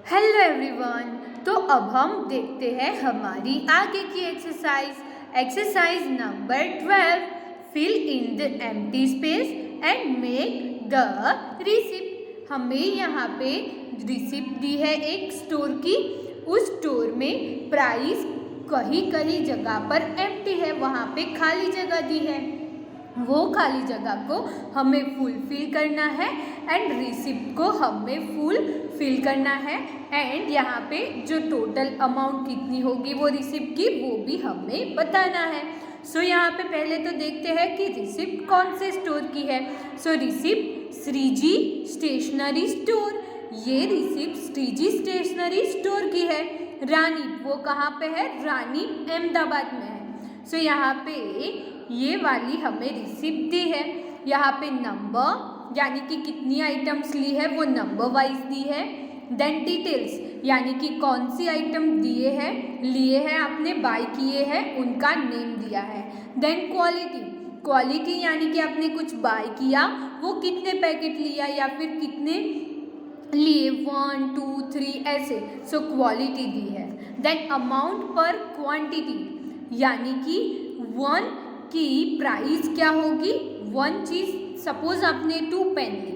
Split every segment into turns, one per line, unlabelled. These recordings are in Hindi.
Hello everyone. तो अब हम देखते हैं हमारी आगे की exercise number 12। Fill in the empty space and make the receipt. हमें यहाँ पे रिसिप्ट दी है एक स्टोर की। उस स्टोर में प्राइस कहीं कहीं जगह पर एम्प्टी है, वहाँ पे खाली जगह दी है। वो खाली जगह को हमें फुलफिल करना है एंड रिसिप्ट को हमें फुल फिल करना है। एंड यहाँ पे जो टोटल अमाउंट कितनी होगी वो रिसिप्ट की, वो भी हमें बताना है। सो यहाँ पे पहले तो देखते हैं कि रिसिप्ट कौन से स्टोर की है। सो रिसिप्ट श्रीजी स्टेशनरी स्टोर। ये रिसिप्ट श्रीजी स्टेशनरी स्टोर की है। रानी, वो कहाँ पे है? रानी अहमदाबाद में है। सो यहाँ पे ये वाली हमें रिसिप्ट दी है। यहाँ पे नंबर यानी कि कितनी आइटम्स ली है वो नंबर वाइज दी है। देन डिटेल्स यानी कि कौन सी आइटम लिए हैं आपने, बाय किए हैं, उनका नेम दिया है। देन क्वालिटी यानी कि आपने कुछ बाय किया, वो कितने पैकेट लिया या फिर कितने लिए, 1 2 3 ऐसे। सो क्वालिटी दी है। देन अमाउंट पर क्वांटिटी यानी कि 1 की प्राइस क्या होगी। 1 चीज़ सपोज आपने 2 पेन ली,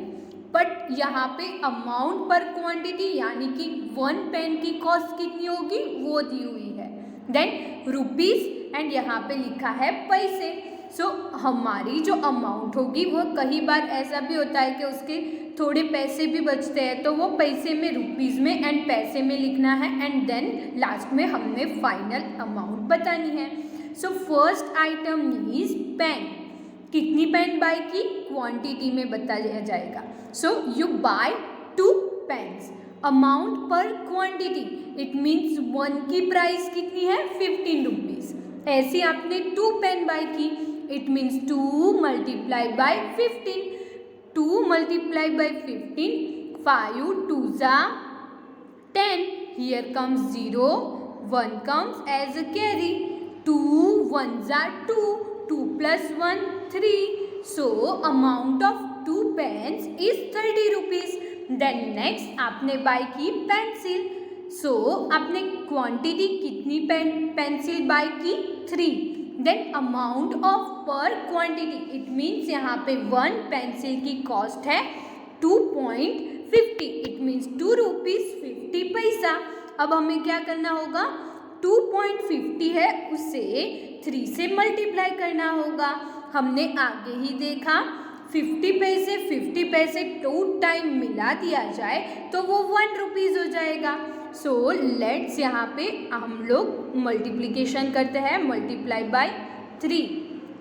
बट यहाँ पे अमाउंट पर क्वांटिटी यानी कि 1 पेन की कॉस्ट कितनी होगी वो दी हुई है। देन रुपीज़ एंड यहाँ पे लिखा है पैसे। सो हमारी जो अमाउंट होगी वो कई बार ऐसा भी होता है कि उसके थोड़े पैसे भी बचते हैं, तो वो पैसे में रुपीज़ में एंड पैसे में लिखना है एंड देन लास्ट में हमने फाइनल अमाउंट बतानी है। So first item is pen. कितनी पेन बाय की, क्वांटिटी में बताया जाएगा। So you buy 2 pens. Amount per quantity it means 1 की प्राइस कितनी है, 15 रुपीज़। ऐसे आपने 2 पेन बाय की, it means 2 multiply by 15। 2 multiply by 15, 5 2 जा 10। Here comes 0, 1 comes as a carry. 2 1 जा 2, 2 plus 1 3. So amount of 2 pens is 30 rupees. Then next आपने बाय की पेंसिल। सो आपने क्वांटिटी कितनी पेंसिल बाय की, 3। देन अमाउंट ऑफ पर क्वांटिटी इट मीन्स यहाँ पे 1 पेंसिल की कॉस्ट है 2.50, इट मीन्स 2 रुपीज़ 50 पैसा। अब हमें क्या करना होगा, 2.50 है उसे 3 से मल्टीप्लाई करना होगा। हमने आगे ही देखा 50 पैसे 2 टाइम मिला दिया जाए तो वो 1 रुपीज़ हो जाएगा। सो लेट्स यहाँ पे हम लोग मल्टीप्लिकेशन करते हैं। मल्टीप्लाई बाय 3,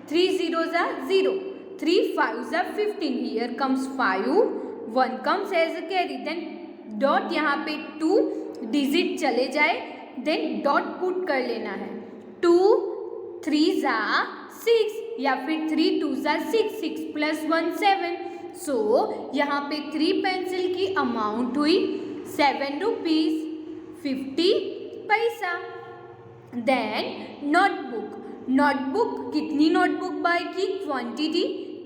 3 0 जा 0, 3 5 जा 15। Here comes 5, 1 comes as a carry. Then dot यहाँ पे 2 डिजिट चले जाए, देन डॉट पुट कर लेना है। 2 3 जा 6 या फिर 3 2 जा 6, 6 plus 1 7। सो यहाँ पे 3 पेंसिल की अमाउंट हुई 7 रुपीज़ 50 पैसा। देन नोटबुक कितनी नोटबुक बाय की, quantity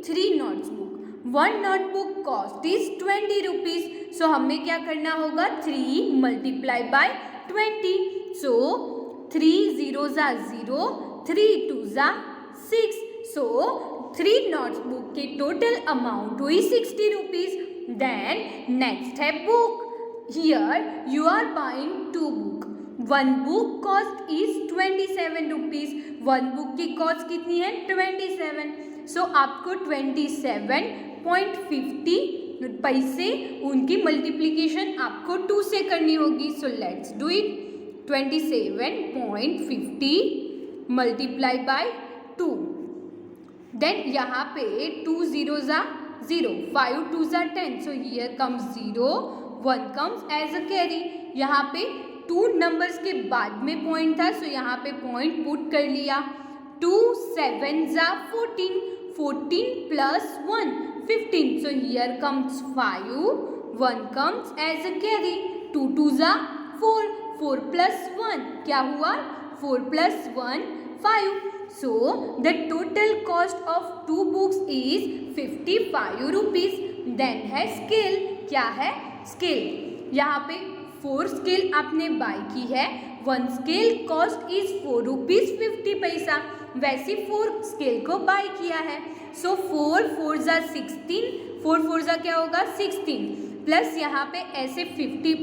3 notebook. 1 notebook cost is 20 rupees. So हमें क्या करना होगा, 3 मल्टीप्लाई बाय 20। सो 3 0 जा 0, 3 2 जा 6। सो 3 नोटबुक की टोटल अमाउंट हुई 60 रुपीज़। देन नेक्स्ट है book. Here you are buying 2 book. 1 book cost is 27 rupees. 1 book की कॉस्ट कितनी है, 27। सो आपको 27.50 पैसे उनकी मल्टीप्लिकेशन आपको 2 से करनी होगी। So let's do it. 27.50 multiply by 2। देन यहाँ पे 2 0 जा 0, 5 2 जा 10। So here comes 0, 1 comes as a carry. यहाँ पे 2 नंबर्स के बाद में पॉइंट था, सो यहाँ पे पॉइंट पुट कर लिया। 2 7 जा 14, 14 plus 1 15। So here comes 5, 1 comes as a carry. 2 2 जा 4, 4 plus 1 क्या हुआ, 4 plus 1 5। So the total cost of 2 books is 55 rupees. Then है scale। क्या है, scale। यहाँ पे 4 स्केल आपने बाय की है, 1 स्केल कॉस्ट इज 4 रुपीज़ 50 पैसा, वैसे 4 स्केल को बाय किया है। सो 4 4 जा 16, 4 4 जा क्या होगा 16, प्लस यहाँ पे ऐसे 50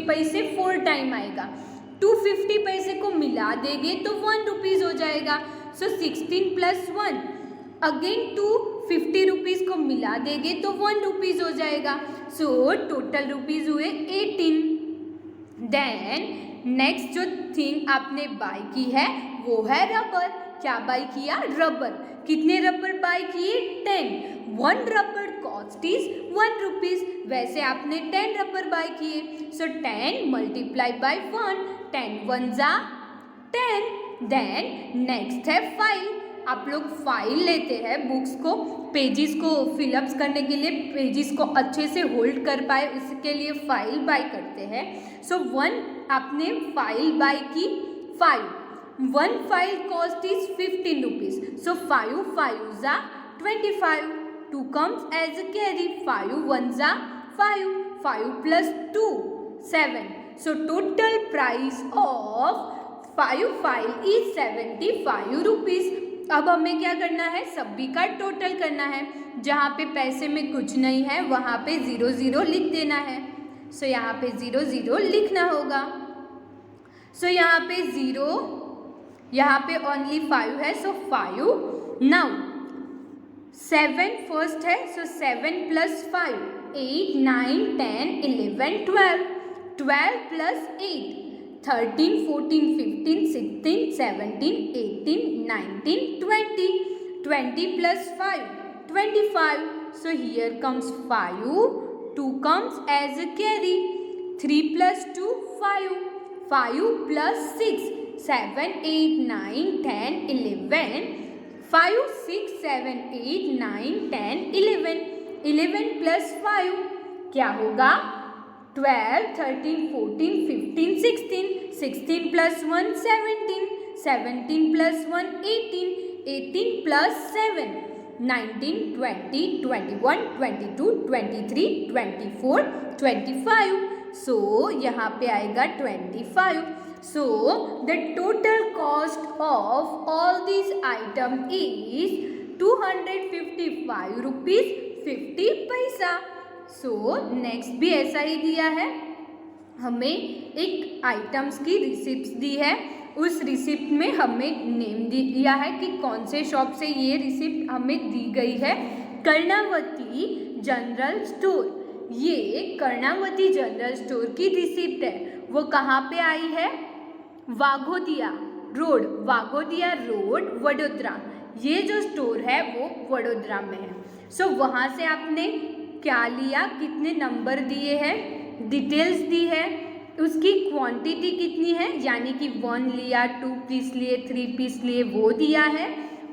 पैसे 4 टाइम आएगा, 250 पैसे को मिला देंगे तो 1 रुपीज़ हो जाएगा। सो 16 प्लस 1 अगेन 250 रुपीज़ को मिला देंगे तो 1 रुपीज़ हो जाएगा। सो टोटल रुपीज़ हुए 18। देन नेक्स्ट जो थिंग आपने बाय की है वो है रबर। क्या बाय किया? रबर। कितने रबर बाय किए? 10। 1 रबर कॉस्ट इज 1 रुपीज़, वैसे आपने 10 रबर बाय किए। सो 10 मल्टीप्लाई बाय 1, 10 1 जा 10। देन नेक्स्ट है फाइल। आप लोग फाइल लेते हैं बुक्स को, पेजेस को फिलअप्स करने के लिए, पेजेस को अच्छे से होल्ड कर पाए उसके लिए फाइल बाय करते हैं। सो 1 आपने फाइल बाय की 5, 1 फाइल कॉस्ट इज 15 रुपीज़। सो 5 5 जा 25, 2 comes as a carry, 5 1 जा 5, 5 plus 2 7. So total price of 5 file is 75 rupees. अब हमें क्या करना है? सभी का टोटल करना है। जहाँ पे पैसे में कुछ नहीं है वहाँ पे 0 0 लिख देना है। सो यहाँ पे 0 0 लिखना होगा। सो यहाँ पे 0, यहाँ पे ओनली 5 है, सो 5। नाउ 7 फर्स्ट है, सो 7 plus 5 8 9 10 11 12, 12 plus 8 13 14 15 16 17 18 19 20, 20 plus 5 25. So here comes 5, 2 comes as a carry, 3 plus 2 5, 5 plus 6 7 8 9 10 11, 5 6 7 8 9 10 11, 11 plus 5 क्या होगा? 12 13 14 15 16, 16 plus 1 17, 17 plus 1 18, 18 plus 7 19 20 21 22 23 24 25. सो यहाँ पे आएगा 25. So the total cost of all this item is 255 rupees 50 paisa. So next भी ऐसा ही दिया है, हमें एक आइटम्स की रिसिप्ट दी है, उस रिसिप्ट में हमें नेम दिया है कि कौन से शॉप से ये रिसिप्ट हमें दी गई है। कर्णावती जनरल स्टोर, ये कर्णावती जनरल स्टोर की रिसिप्ट है। वो कहाँ पे आई है? वाघोदिया रोड, वाघोदिया रोड वडोदरा। ये जो स्टोर है वो वडोदरा में है। सो वहाँ से आपने क्या लिया, कितने नंबर दिए हैं, डिटेल्स दी है, उसकी क्वांटिटी कितनी है, यानी कि 1 लिया, 2 पीस लिए, 3 पीस लिए, वो दिया है।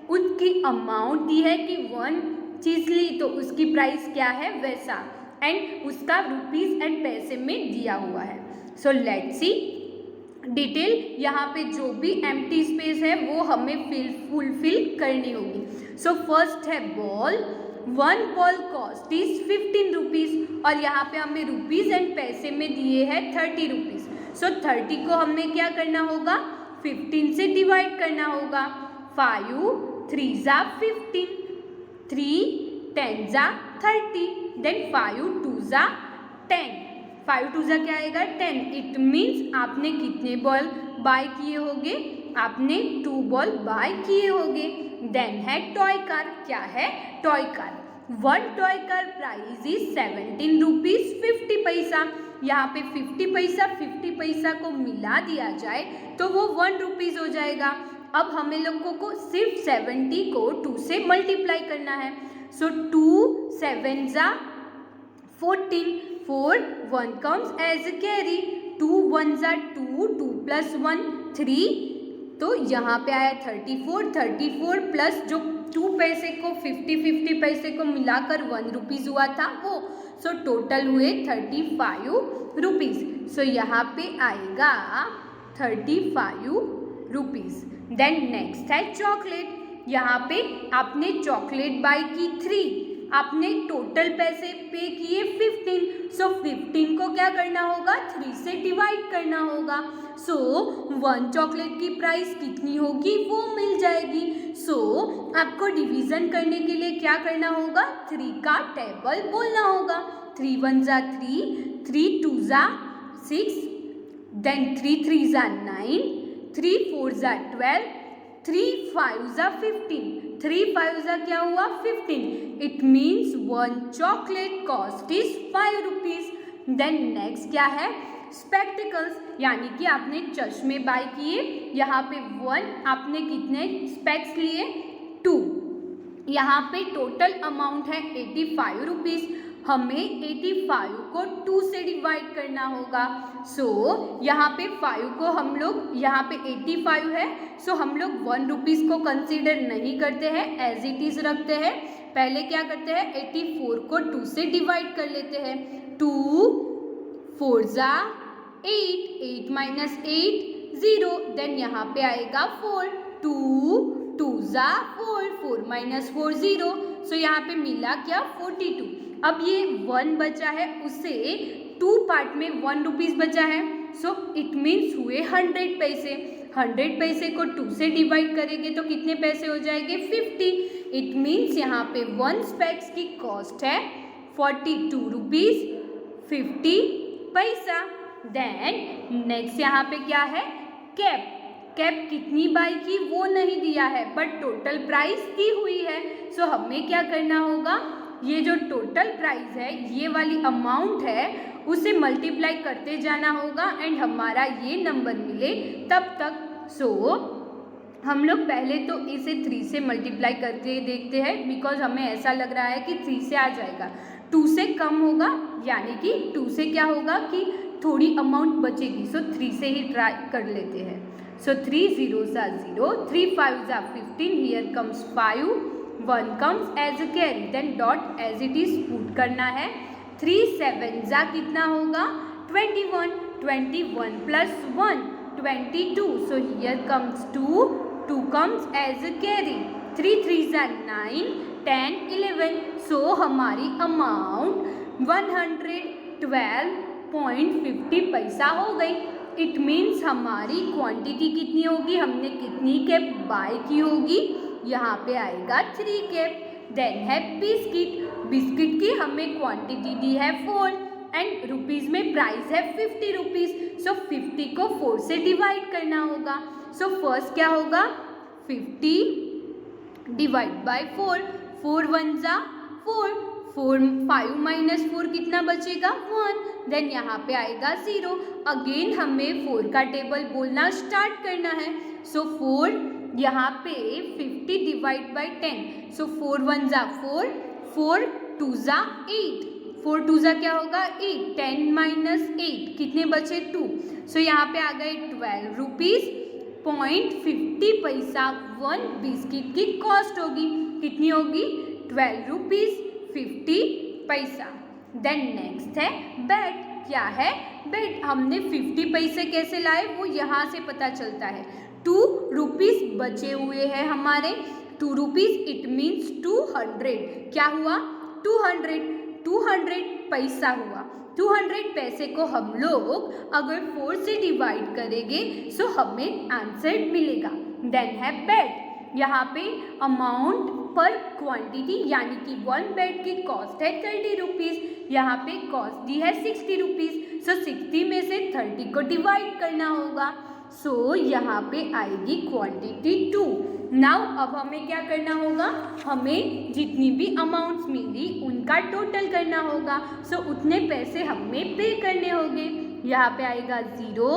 उसकी अमाउंट दी है कि 1 चीज़ ली तो उसकी प्राइस क्या है वैसा, एंड उसका रुपीज़ एंड पैसे में दिया हुआ है। So let's see detail. यहाँ पे जो भी एम्प्टी स्पेस है वो हमें फुलफिल करनी होगी। सो फर्स्ट है ball, 1 ball cost is 15 rupees, और यहाँ पे हमें रुपीज़ एंड पैसे में दिए हैं 30 रुपीज़। सो 30 को हमें क्या करना होगा? 15 से डिवाइड करना होगा। 5 3 जा 15, 3 10 जा 30, देन 5 2 जा 10, 5 2 जा क्या आएगा? 10। इट मीन्स आपने कितने बॉल बाय किए होंगे? आपने 2 बॉल बाय किए होंगे। देन है टॉय कार। क्या है? Toy car. 1 toy car price is 17 rupees 50 पैसा। यहाँ पे 50 पैसा को मिला दिया जाए तो वो 1 रुपीज़ हो जाएगा। अब हमें लोगों को सिर्फ 70 को 2 से मल्टीप्लाई करना है। सो 2 7 जा 14, 4 1 comes as a carry, 2 1 जा 2, 2 plus 1 3, तो यहाँ पे आया 34 प्लस जो 2 पैसे को 50 पैसे को मिलाकर 1 रुपीज़ हुआ था वो। सो टोटल हुए 35 रुपीज़। सो यहाँ पे आएगा 35 रुपीज़। देन नेक्स्ट है चॉकलेट। यहाँ पे आपने चॉकलेट बाय की 3, आपने टोटल पैसे पे किए 15, सो सो 15 को क्या करना होगा, 3 से डिवाइड करना होगा। सो 1 चॉकलेट की प्राइस कितनी होगी वो मिल जाएगी। सो आपको डिवीजन करने के लिए क्या करना होगा, 3 का टेबल बोलना होगा। 3 1 जा 3, 3 2 जा 6, देन 3 3 जा 9, 3 4 जा 12, 3 5 जा 15, 3 5 जा क्या हुआ 15। It means 1 chocolate cost is 5 rupees. Then next क्या है, स्पेक्टिकल्स, यानी कि आपने चश्मे बाय किए, यहाँ पे 1, आपने कितने स्पेक्स लिए 2, यहाँ पे टोटल अमाउंट है 85 रुपीज। हमें 85 को 2 से डिवाइड करना होगा। सो यहाँ पे 5 को हम लोग, यहाँ पे 85 है, सो हम लोग 1 रुपीज़ को कंसीडर नहीं करते हैं, एज इट इज़ रखते हैं। पहले क्या करते हैं, 84 को 2 से डिवाइड कर लेते हैं। 2 4 जा 8, 8 माइनस 8 0, देन यहाँ पे आएगा 4, 2 2 जा 4, 4 माइनस 4 0, सो यहाँ पे मिला क्या 42। अब ये 1 बचा है, उससे 2 पार्ट में 1 रुपीज़ बचा है, सो इट मीन्स हुए 100 पैसे। 100 पैसे को 2 से डिवाइड करेंगे तो कितने पैसे हो जाएंगे 50। इट मीन्स यहाँ पे 1 स्पेक्स की कॉस्ट है 42 रुपीज़ 50 पैसा। देन नेक्स्ट यहाँ पे क्या है, कैप। कैप कितनी बाई की वो नहीं दिया है, बट टोटल प्राइस दी हुई है। सो हमें क्या करना होगा, ये जो टोटल प्राइस है, ये वाली अमाउंट है, उसे मल्टीप्लाई करते जाना होगा एंड हमारा ये नंबर मिले तब तक। सो हम लोग पहले तो इसे 3 से मल्टीप्लाई करके देखते हैं, बिकॉज हमें ऐसा लग रहा है कि 3 से आ जाएगा, 2 से कम होगा, यानी कि 2 से क्या होगा कि थोड़ी अमाउंट बचेगी। सो 3 से ही ट्राई कर लेते हैं। सो 3 0 जा 0, 3 5 जा 15, here comes 5, 1 comes as a carry, then dot as it is put करना है। 3 7 जा कितना होगा 21, 21 plus 1 22, so here comes 2, 2 comes as a carry। 3 3 जा 9, 10 11, so हमारी अमाउंट 112.50 पैसा हो गई। इट मीन्स हमारी क्वांटिटी कितनी होगी, हमने कितनी कैप बाय की होगी, यहाँ पे आएगा 3 कैप। देन है बिस्किट। बिस्किट की हमें क्वांटिटी दी है 4 एंड रुपीज़ में प्राइस है 50 रुपीज़। सो 50 को 4 से डिवाइड करना होगा। सो फर्स्ट क्या होगा 50 डिवाइड बाय 4, 4 1 जा 4, 5 माइनस 4 कितना बचेगा 1, देन यहाँ पे आएगा 0। अगेन हमें 4 का टेबल बोलना स्टार्ट करना है। सो 4 यहाँ पे 50 डिवाइड बाई 10, सो 4 1 जा 4, 4 2 जा 8, 4 2 जा क्या होगा 8, 10 माइनस 8 कितने बचे 2, सो यहाँ पे आ गए 12 रुपीज़ 50 पैसा 1 बिस्किट की कॉस्ट होगी। कितनी होगी 12 रुपीज़ 50 पैसा। देन नेक्स्ट है बेट। क्या है बेट, हमने 50 पैसे कैसे लाए वो यहाँ से पता चलता है। 2 रुपीज़ बचे हुए हैं हमारे, 2 रुपीज़ इट मीन्स 200। क्या हुआ 200 पैसा हुआ। 200 पैसे को हम लोग अगर 4 से डिवाइड करेंगे सो हमें आंसर मिलेगा। देन है बेड। यहाँ पे अमाउंट पर क्वांटिटी यानी कि 1 बेड की कॉस्ट है 30 रुपीज़, यहाँ पे कॉस्ट दी है 60 रुपीज़। सो 60 में से 30 को डिवाइड करना होगा। सो यहाँ पे आएगी क्वांटिटी 2। नाउ अब हमें क्या करना होगा, हमें जितनी भी अमाउंट्स मिली उनका टोटल करना होगा। सो उतने पैसे हमें पे करने होंगे। यहाँ पे आएगा 0,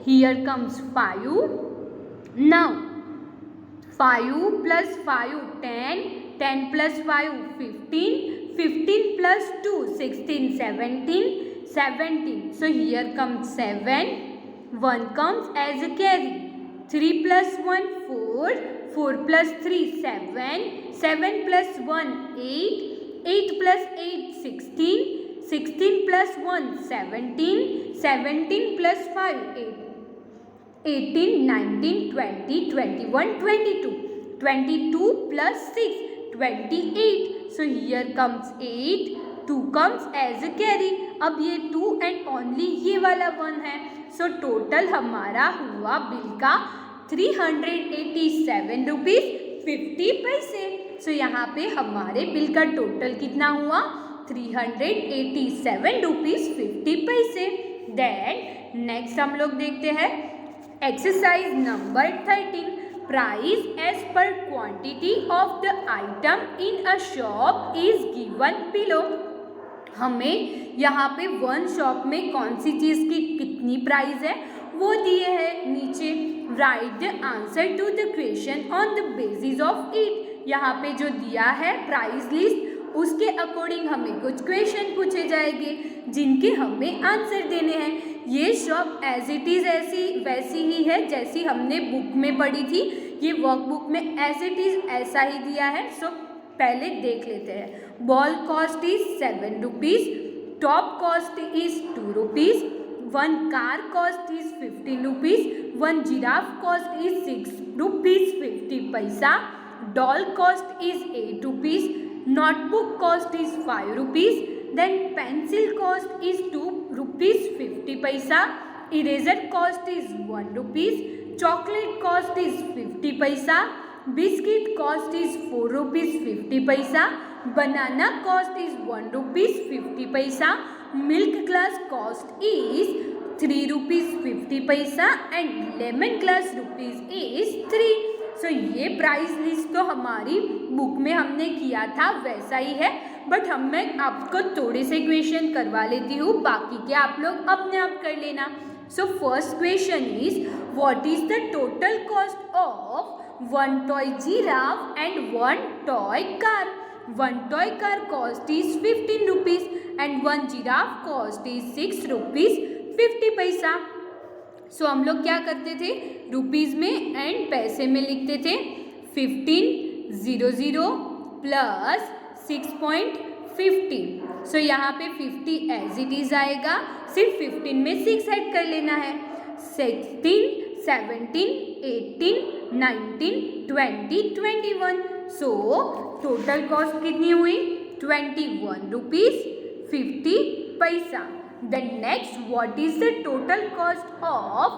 here comes 5। Now 5 plus 5 10, 10 plus 5 15, 15 plus 2 16 17, 17, so here comes 7, 1 comes as a carry, 3 plus 1 4, 4 plus 3 7, 7 plus 1 8, 8 plus 8 16, 16 plus 1 17, 17 plus 5 8, 18, 19, 20, 21, 22, 22 plus 6 28, so here comes 8, 2 comes as a carry. अब ये 2 and only ये वाला 1 है, सो टोटल हमारा हुआ बिल का 387 रुपीज़ 50 पैसे। सो यहाँ पे हमारे बिल का टोटल कितना हुआ 387 रुपीज़ 50 पैसे। देन नेक्स्ट हम लोग देखते हैं exercise number 13, price as per quantity of the item in a shop is given below. हमें यहाँ पे वन शॉप में कौन सी चीज़ की कितनी प्राइस है वो दिए है नीचे। Write the answer to the question on the basis of it. यहाँ पे जो दिया है प्राइस लिस्ट उसके अकॉर्डिंग हमें कुछ क्वेश्चन पूछे जाएंगे जिनके हमें आंसर देने हैं। ये शॉप एज इट इज़ ऐसी वैसी ही है जैसी हमने बुक में पढ़ी थी, ये वर्कबुक में एज इट इज़ ऐसा ही दिया है। सो पहले देख लेते हैं। Ball cost is 7 rupees, top cost is 2 rupees, 1 car cost is 15 rupees, 1 giraffe cost is 6 rupees 50 paisa, doll cost is 8 rupees, notebook cost is 5 rupees, then pencil cost is 2 rupees 50 paisa, eraser cost is 1 rupees, chocolate cost is 50 paisa, biscuit cost is 4 rupees 50 पैसा, बनाना कॉस्ट इज 1 रुपीज़ 50 पैसा, milk glass cost is 3 rupees 50 paisa and lemon glass rupees is 3। सो ये प्राइस लिस्ट तो हमारी बुक में हमने किया था वैसा ही है, बट मैं आपको थोड़े से क्वेश्चन करवा लेती हूँ, बाकी के आप लोग अपने आप कर लेना। So first question is what is the total cost of 1 toy giraffe and 1 toy car. 1 toy car cost is 15 rupees and 1 giraffe cost is 6 rupees 50 paisa. सो हम लोग क्या करते थे, रुपीज़ में एंड पैसे में लिखते थे 1500 प्लस 6.50। सो यहाँ पे 50 एज इट इज़ आएगा, सिर्फ 15 में 6 ऐड कर लेना है। 16, 17, 18, 19, 20, 21। सो टोटल कॉस्ट कितनी हुई 21 रुपीज़ 50 पैसा। Then next, what is the total cost of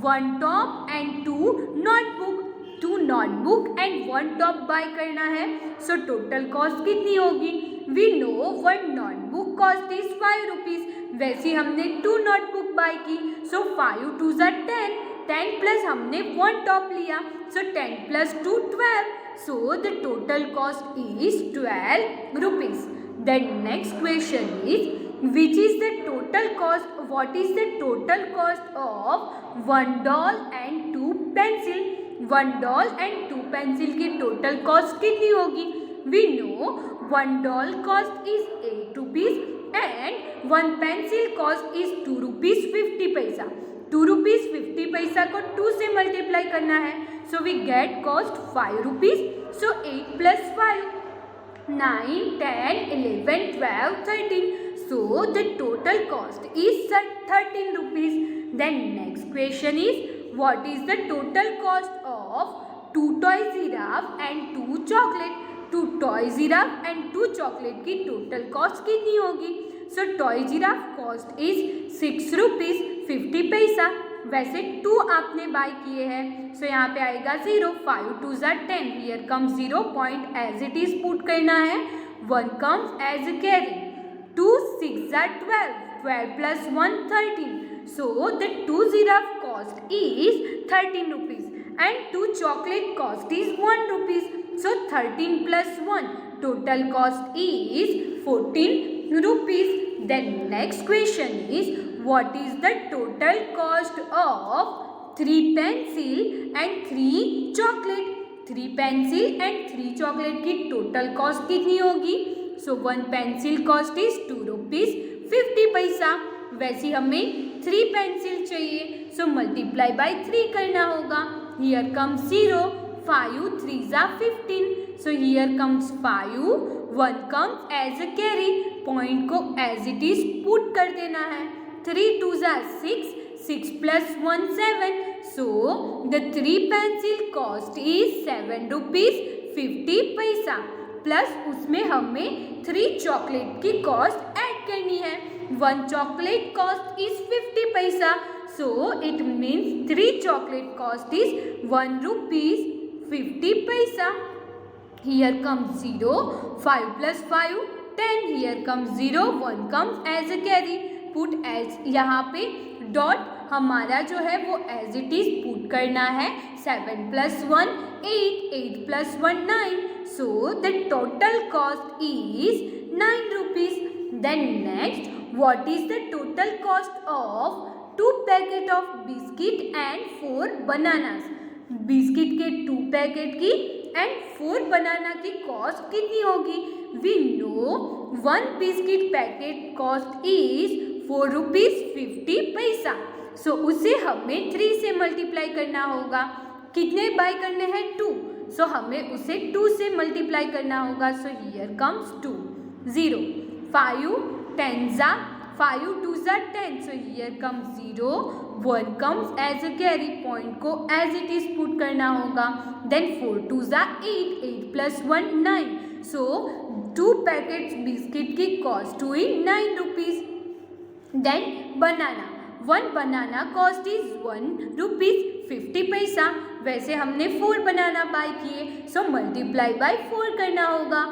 1 top and 2 notebook? 2 notebook and 1 top buy करना है, so total cost कितनी होगी? We know 1 notebook cost is 5 rupees. वैसे हमने 2 notebook buy की, so 5 2s are 10. 10 plus हमने 1 top लिया, so 10 plus 2 12. So the total cost is 12 rupees. Then next question is which is the total cost, what is the total cost of 1 doll and 2 pencil? 1 doll and 2 pencil की total cost कितनी होगी? We know 1 doll cost is 8 rupees and 1 pencil cost is 2 rupees 50 पैसा। 2 rupees 50 पैसा को 2 से मल्टीप्लाई करना है, so we get cost 5 rupees. So 8 plus 5 9, 10, 11, 12, 13. So the total cost is 13 rupees. Then next question is what is the total cost of 2 toy giraffe and 2 chocolate? 2 toy giraffe and 2 chocolate की total cost कितनी होगी? So toy giraffe cost is 6 rupees 50 पैसा। वैसे 2 आपने बाय किए हैं, सो यहाँ पे आएगा 0, 5 2s are 10, here comes 0 point as it is put करना है, 1 comes as a carry, 2 6s are 12, 12 plus 1 13, so the 2 giraffe cost is 13 rupees and 2 chocolate cost is 1 rupees, so 13 plus 1 total cost is 14 rupees. Then next question is what is the total cost of 3 pencil and 3 chocolate? 3 pencil and 3 chocolate की total cost कितनी होगी? So 1 pencil cost is 2 rupees 50 पैसा। वैसे हमें 3 pencil चाहिए, so multiply by 3 करना होगा। Here comes 0, 5 3s are 15, so here comes 5, 1 comes as a carry, point को as it is put कर देना है, 3 2s are 6, 6 plus 1 7, so the 3 pencil cost is 7 rupees 50 पैसा। प्लस उसमें हमें 3 चॉकलेट की कॉस्ट ऐड करनी है। 1 chocolate cost is 50 paisa. So it means 3 chocolate cost is 1 rupees 50 paisa. Here comes 0, 5 plus 5, 10. Here comes 0, 1 comes as a carry. Put as, यहाँ पे डॉट हमारा जो है वो एज इट इज पुट करना है। 7 plus 1, 8, 8 plus 1, 9. So the total cost is 9 rupees. Then next, what is the total cost of 2 packet of biscuit and 4 bananas? Biscuit के 2 पैकेट की एंड 4 बनाना की कॉस्ट कितनी होगी? We know 1 biscuit packet cost is 4 rupees 50 paisa. सो उसे हमें 3 से मल्टीप्लाई करना होगा। कितने बाय करने हैं? 2। सो हमें उसे 2 से मल्टीप्लाई करना होगा। सो हियर कम्स 2, 0, 5 10 जा 5 2 जा 10. So here comes 0, 1 comes as a carry. Point को as it is put करना होगा. Then 4 2 जा 8, 8 plus 1 9. So 2 packets biscuit की cost हुई 9 rupees. Then banana, 1 banana cost is 1 rupees 50 पैसा. वैसे हमने 4 बनाना बाय किए, so multiply by 4 करना होगा.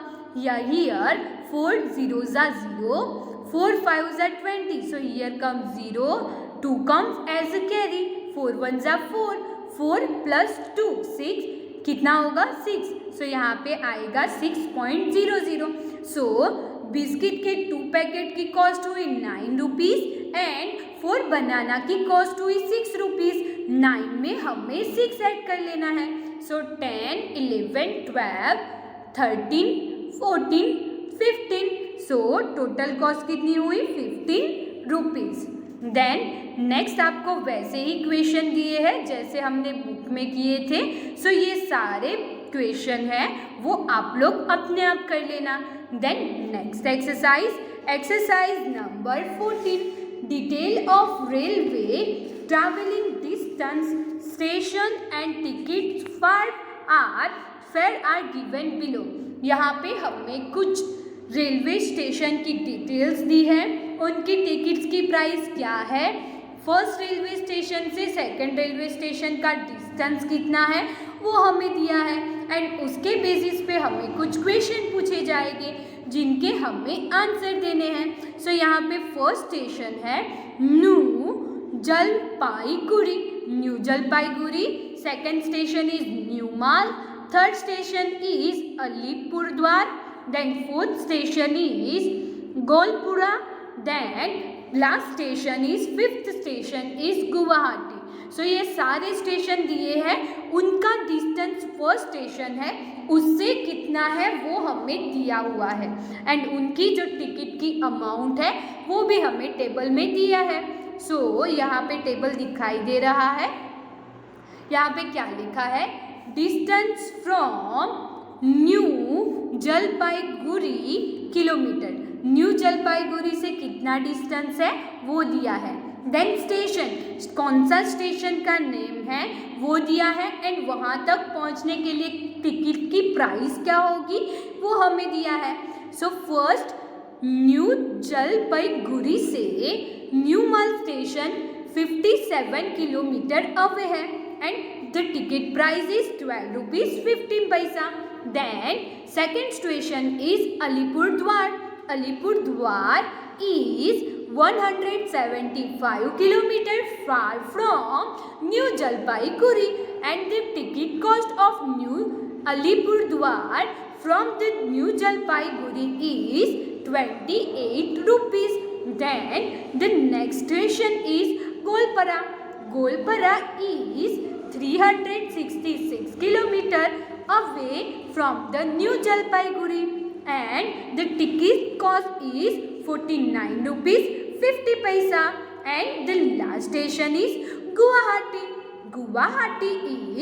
या here 4 0 जा 0, 4 5 जा 20. So here comes 0, 2 comes as a carry. 4 1 जा 4, 4 plus 2 6. कितना होगा? 6. So यहाँ पे आएगा 6.00. So बिस्किट के 2 पैकेट की कॉस्ट हुई 9 रुपीज एंड 4 बनाना की कॉस्ट हुई 6 रुपीज. 9 में हमें 6 ऐड कर लेना है. सो 10 11 12 13 14 15. सो टोटल कॉस्ट कितनी हुई? 15 रुपीज. देन नेक्स्ट आपको वैसे ही क्वेश्चन दिए हैं जैसे हमने बुक में किए थे. सो ये सारे क्वेश्चन है वो आप लोग अपने आप कर लेना. Then next exercise number 14. Detail of railway travelling distance station and ticket fare are given below. यहाँ पे हमें कुछ रेलवे स्टेशन की डिटेल्स दी है. उनकी टिकट्स की प्राइस क्या है, फर्स्ट रेलवे स्टेशन से सेकंड रेलवे स्टेशन का डिस्टेंस कितना है वो हमें दिया है. एंड उसके बेसिस पे हमें कुछ क्वेश्चन पूछे जाएंगे जिनके हमें आंसर देने हैं. सो यहाँ पे फर्स्ट स्टेशन है new Jalpaiguri. New Jalpaiguri. Second station is new Mal. Third station is Alipurduar. Then fourth station is Goalpara. Then last station is fifth station is Guwahati. So ये सारे स्टेशन दिए हैं. उनका डिस्टेंस फर्स्ट स्टेशन है उससे कितना है वो हमें दिया हुआ है. एंड उनकी जो टिकट की अमाउंट है वो भी हमें टेबल में दिया है. सो यहाँ पे टेबल दिखाई दे रहा है. यहाँ पे क्या लिखा है? Distance from new Jalpaiguri kilometre. New Jalpaiguri से कितना डिस्टेंस है वो दिया है. देन स्टेशन, कौन सा स्टेशन का नेम है वो दिया है. एंड वहाँ तक पहुँचने के लिए टिकट की प्राइस क्या होगी वो हमें दिया है. सो फर्स्ट न्यू जलपाईगुड़ी से new Mal station 57 kilometre away है. And the ticket price is 12 rupees 15 paisa. Then second station is Alipurduar. Alipurduar is 175 kilometer far from New Jalpaiguri and the ticket cost of New Alipurdwar from the New Jalpaiguri is 28 rupees. Then the next station is Golpara. Golpara is 366 kilometer away from the New Jalpaiguri and the ticket cost is 49 rupees 50 paisa. And the last station is Guwahati. Guwahati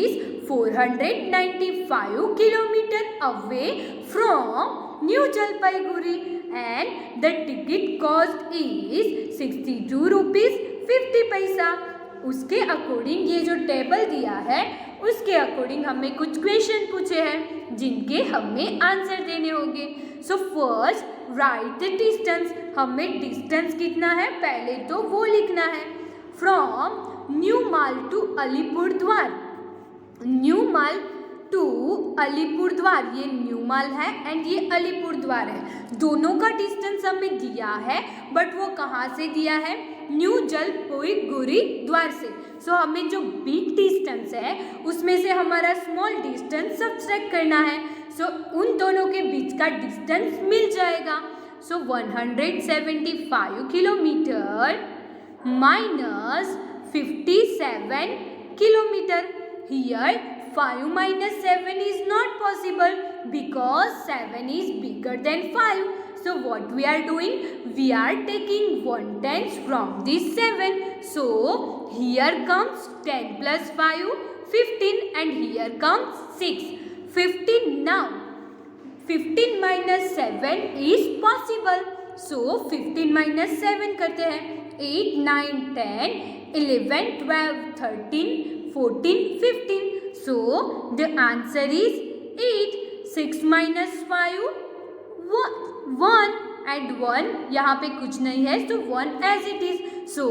is 495 kilometer away from New Jalpaiguri and the ticket cost is 62 rupees 50 paisa. उसके अकॉर्डिंग ये जो टेबल दिया है उसके अकॉर्डिंग हमें कुछ क्वेश्चन पूछे हैं जिनके हमें आंसर देने होंगे। So first write the distance, हमें डिस्टेंस कितना है पहले तो वो लिखना है। From new Mal to Alipurduar, new Mal to Alipurduar, ये न्यू माल है एंड ये अलीपुरद्वार है। दोनों का डिस्टेंस हमें दिया है बट वो कहाँ से दिया है, न्यू जलपाईगुड़ी द्वार से। सो हमें जो बिग डिस्टेंस है उसमें से हमारा स्मॉल डिस्टेंस सब्ट्रैक्ट करना है। सो उन दोनों के बीच का डिस्टेंस मिल जाएगा। सो 175 kilometre minus 57 kilometre. Here 5 minus 7 is not possible because 7 is bigger than 5. So what we are doing? We are taking 1/10 from this 7. So here comes 10 plus 5, 15 and here comes 6. 15 now. 15 minus 7 is possible. So 15 minus 7 करते हैं। 8, 9, 10, 11, 12, 13, 14, 15. So the answer is 8. 6 minus 5, 1 and 1 यहाँ पे कुछ नहीं है, so 1 as it is. So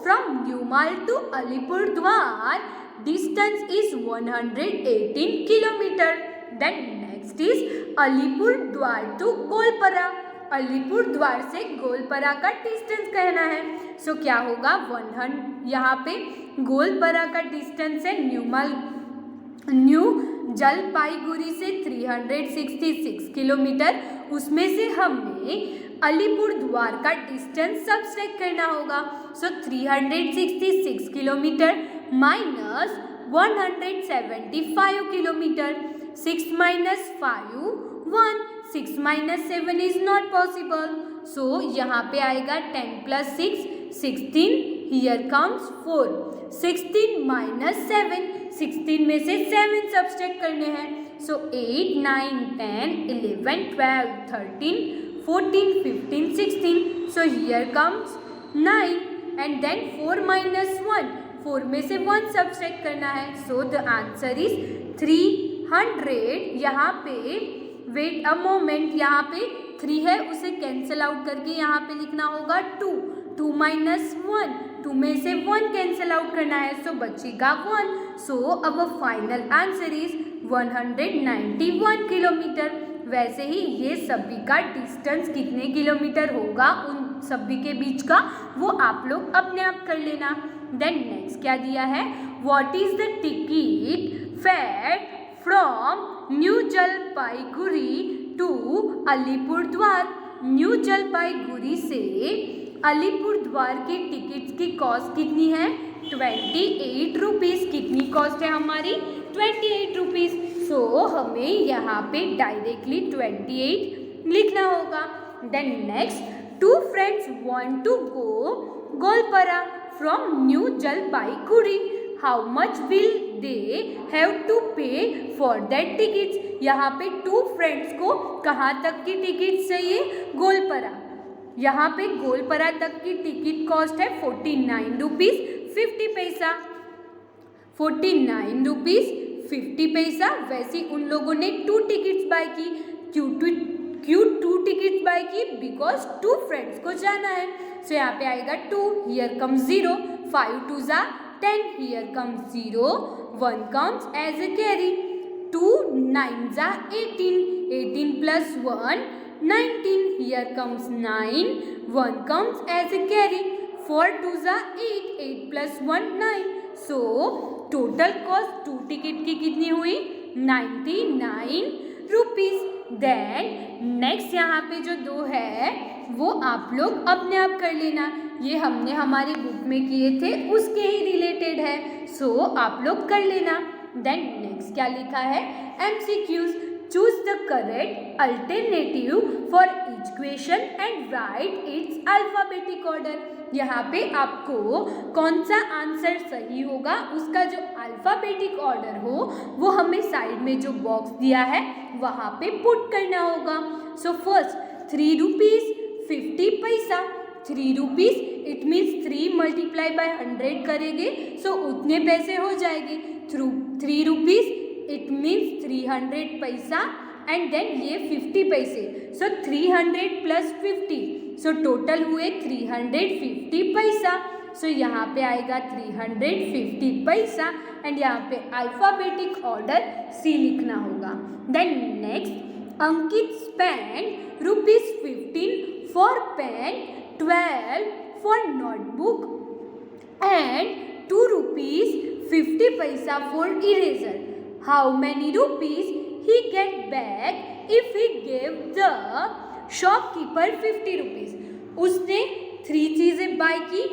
from Newmal to Alipurdwar distance is 118 kilometer. Then next is Alipurdwar to Golpara. Alipurduar से गोलपरा का डिस्टेंस कहना है। सो क्या होगा 100, यहाँ पे गोलपरा का डिस्टेंस है न्यू जलपाईगुड़ी से 366 किलोमीटर, उसमें से हमें अलीपुरद्वार का डिस्टेंस सब्ट्रैक्ट करना होगा। सो 366 kilometre minus 175 kilometre. 6 minus 5, 1. 6 minus 7 is not possible. So यहाँ पे आएगा 10 plus 6, 16. Here comes 4. 16 minus 7. 16 में से 7 सब्ट्रैक्ट करने हैं। So 8, 9, 10, 11, 12, 13, 14, 15, 16. So here comes 9 and then 4 minus 1. 4 में से 1 सब्ट्रैक्ट करना है। So the answer is 300. यहाँ पे वेट अ मोमेंट, यहाँ पे 3 है उसे कैंसिल आउट करके यहाँ पे लिखना होगा 2. 2 minus 1, 2 में से 1 कैंसिल आउट करना है, सो बचेगा 1. सो अब फाइनल आंसर इज 191 किलोमीटर। वैसे ही ये सभी का डिस्टेंस कितने किलोमीटर होगा उन सभी के बीच का वो आप लोग अपने आप कर लेना। देन नेक्स्ट क्या दिया है, what is the ticket fare from new Jalpaiguri to Alipurduar. New Jalpaiguri से अलीपुरद्वार की टिकट्स की कॉस्ट कितनी है, 28 रुपीज़। कितनी कॉस्ट है हमारी, 28 रुपीज़। सो हमें यहाँ पे डायरेक्टली 28 लिखना होगा। Then next, 2 friends want to go Goalpara from new Jalpaiguri. How much will they have to pay for that tickets. यहाँ पे 2 फ्रेंड्स को कहाँ तक की टिकट चाहिए, गोलपरा। यहाँ पे गोलपरा तक की टिकट कॉस्ट है 49 रुपीज़ 50 पैसा। 49 रुपीज़ 50 पैसा। वैसे उन लोगों ने 2 टिकट्स बाय की। क्यों 2 टिकट्स बाय की, बिकॉज 2 फ्रेंड्स को जाना है। सो यहाँ पे आएगा 2, हियर कम्स 0, 5 2 जा 10, here comes 0, 1 comes as a carry, 2 9 जा 18, 18 plus 1 19, here comes 9, 1 comes as a carry, 4 2 जा 8, 8 plus 1 9. So total cost 2 ticket की कितनी हुई, 99 रुपीज़। देन नेक्स्ट यहाँ पे जो 2 है वो आप लोग अपने आप कर लेना। ये हमने हमारी बुक में किए थे उसके ही रिलेटेड है, सो आप लोग कर लेना। देन नेक्स्ट क्या लिखा है, MCQs, choose the correct alternative for each question and right it's alphabetic order. यहाँ पे आपको कौन सा आंसर सही होगा उसका जो अल्फाबेटिक ऑर्डर हो वो हमें साइड में जो बॉक्स दिया है वहाँ पे पुट करना होगा। सो फर्स्ट 3 रुपीज़ 50 पैसा। 3 rupees it means 3 multiply by 100 करेंगे सो उतने पैसे हो जाएंगे। 3 रुपीज़ इट मीन्स 300 पैसा एंड देन ये 50 पैसे। सो 300 प्लस 50 सो टोटल हुए 350 पैसा। सो यहाँ पे आएगा 350 पैसा एंड यहाँ पे अल्फ़ाबेटिक ऑर्डर सी लिखना होगा। Then next Ankit spend ₹15 for pen, 12 for notebook and 2 rupees 50 paisa for eraser. How many rupees he get back if he gave the shopkeeper 50 rupees. उसने 3 चीज़ें बाय की,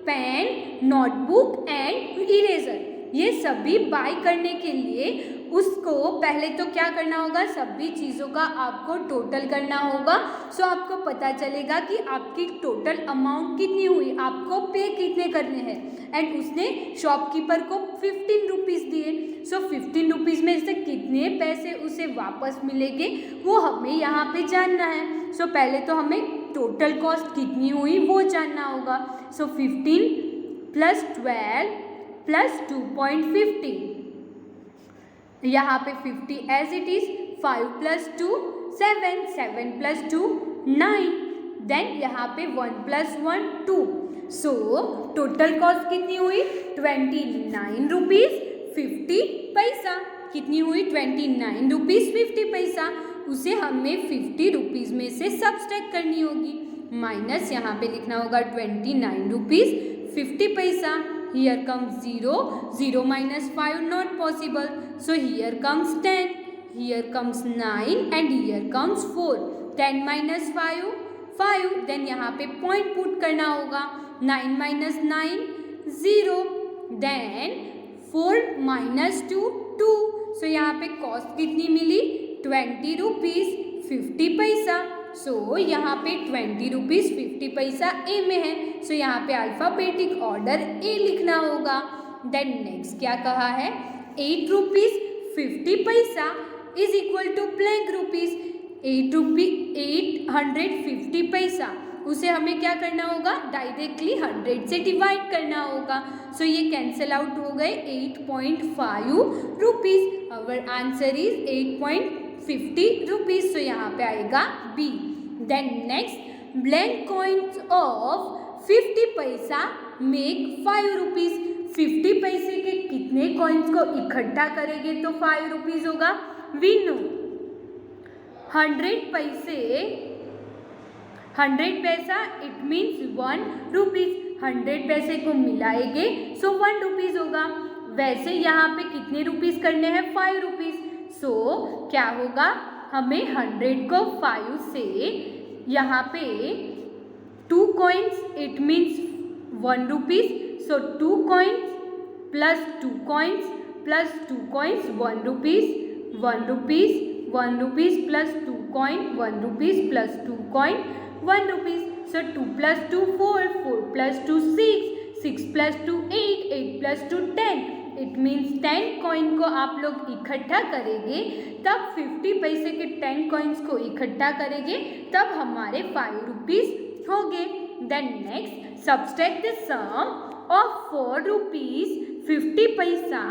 पेन, नोटबुक एंड इरेजर। ये सभी बाय करने के लिए उसको पहले तो क्या करना होगा, सभी चीज़ों का आपको टोटल करना होगा। सो आपको पता चलेगा कि आपकी टोटल अमाउंट कितनी हुई, आपको पे कितने करने हैं। एंड उसने शॉपकीपर को 15 रुपीज़ दिए। सो 15 रुपीज़ में से कितने पैसे उसे वापस मिलेंगे वो हमें यहाँ पे जानना है। सो पहले तो हमें टोटल कॉस्ट कितनी हुई वो जानना होगा। सो 15 प्लस 12 प्लस 2.50, यहाँ पे 50 as it is, 5 plus 2 7, 7 plus 2 9, देन यहाँ पे 1 प्लस 1 2। सो टोटल कॉस्ट कितनी हुई 29 रुपीज़ 50 पैसा। कितनी हुई 29 रुपीज़ 50 पैसा। उसे हमें 50 रुपीज़ में से सब्सट्रैक्ट करनी होगी, माइनस यहाँ पे लिखना होगा 29 रुपीज़ 50 पैसा। Here comes 0, 0 minus 5 not possible. So here comes 10, here comes 9 and here comes 4. 10 minus 5, 5. Then यहाँ पे point put करना होगा, 9 minus 9, 0. Then 4 minus 2, 2. So यहाँ पे cost कितनी मिली 20 रुपीज़ 50 पैसा। सो यहाँ पे 20 रुपीज़ 50 पैसा ए में है। सो यहाँ पे अल्फ़ाबेटिक ऑर्डर ए लिखना होगा। देन नेक्स्ट क्या कहा है, 8 rupees 50 paisa is equal to blank rupees. 850 paisa उसे हमें क्या करना होगा, डायरेक्टली 100 से डिवाइड करना होगा। सो ये कैंसिल आउट हो गए 8.5 rupees. Our answer is 8.50 rupees. So यहाँ पे आएगा B. Then next blank coins of 50 पैसा मेक 5 रुपीज़। 50 पैसे के कितने कॉइन्स को इकट्ठा करेंगे तो 5 रुपीज़ होगा, वी नो। 100 पैसे, 100 पैसा इट मीन्स 1 रुपीज़। 100 पैसे को मिलाएंगे सो 1 रुपीज़ होगा। वैसे यहाँ पे कितने रुपीज़ करने हैं, 5 रुपीज़। सो क्या होगा, हमें 100 को 5 से यहाँ पे 2 coins it means 1 rupees. So 2 coins plus 2 coins plus 2 coins 1 rupees, 1 rupees, 1 rupees plus 2 coin 1 rupees plus 2 coin 1 rupees. So 2 plus 2 4, 4 plus 2 6, 6 plus 2 8, 8 plus 2 10। It means 10 coin को आप लोग इकट्ठा करेंगे तब 50 पैसे के 10 कॉइन्स को इकट्ठा करेंगे तब हमारे 5 रुपीज़ होंगे। Then next subtract the sum of 4 rupees 50 paisa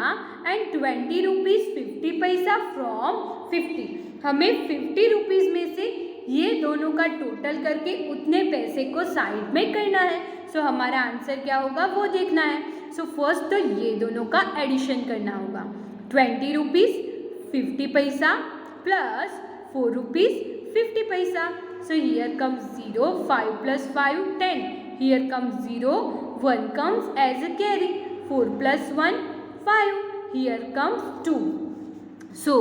and 20 rupees 50 पैसा फ्रॉम 50। हमें 50 रुपीज़ में से ये दोनों का टोटल करके उतने पैसे को साइड में करना है। सो हमारा आंसर क्या होगा वो देखना है। सो फर्स्ट तो ये दोनों का एडिशन करना होगा, 20 रुपीज़ 50 पैसा plus 4 rupees 50 paisa. So here comes 0, 5 plus 5 10, here comes 0, 1 comes as a carry, 4 plus 1 5, here comes 2। So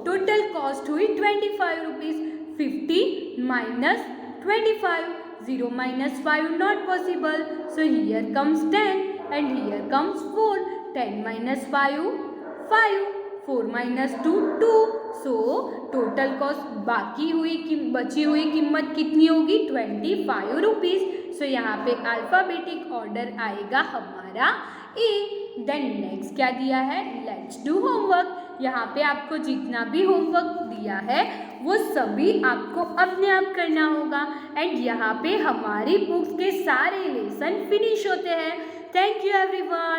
total cost हुई 25 rupees. 50 minus 25, 0 minus 5 not possible. So here comes 10 and here comes 4. 10 minus 5, 5. 4 minus 2, 2. So total cost बची हुई कीमत कितनी होगी, 25 रुपीज़। सो यहाँ पे अल्फ़ाबेटिक ऑर्डर आएगा हमारा ए। देन नेक्स्ट क्या दिया है, लेट्स डू होमवर्क। यहाँ पे आपको जितना भी होमवर्क दिया है वो सभी आपको अपने आप करना होगा। एंड यहाँ पे हमारी बुक्स के सारे लेसन फिनिश होते हैं। Thank you everyone.